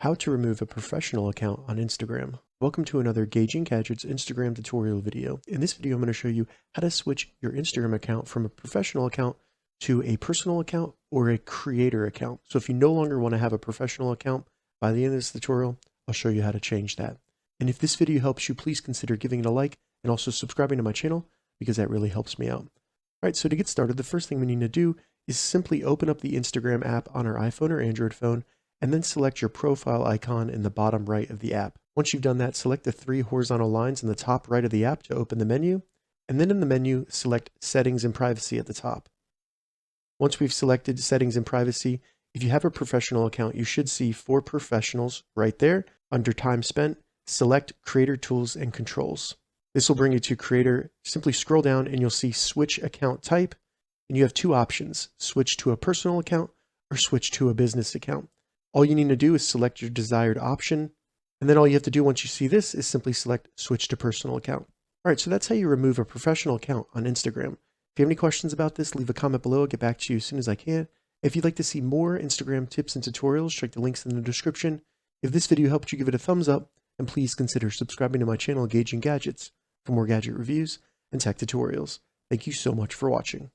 How to remove a professional account on Instagram. Welcome to another Gauging Gadgets Instagram tutorial video. In this video, I'm going to show you how to switch your Instagram account from a professional account to a personal account or a creator account. So if you no longer want to have a professional account, by the end of this tutorial, I'll show you how to change that. And if this video helps you, please consider giving it a like and also subscribing to my channel because that really helps me out. All right, so to get started, the first thing we need to do is simply open up the Instagram app on our iPhone or Android phone and then select your profile icon in the bottom right of the app. Once you've done that, select the three horizontal lines in the top right of the app to open the menu, and then in the menu, select Settings and Privacy at the top. Once we've selected Settings and Privacy, if you have a professional account, you should see For Professionals right there. Under Time Spent, select Creator Tools and Controls. This will bring you to Creator. Simply scroll down and you'll see Switch Account Type, and you have two options, switch to a personal account or switch to a business account. All you need to do is select your desired option, and then all you have to do once you see this is simply select Switch to Personal Account. All right, so that's how you remove a professional account on Instagram. If you have any questions about this, leave a comment below. I'll get back to you as soon as I can. If you'd like to see more Instagram tips and tutorials, check the links in the description. If this video helped you, give it a thumbs up, and please consider subscribing to my channel, Gauging Gadgets, for more gadget reviews and tech tutorials. Thank you so much for watching.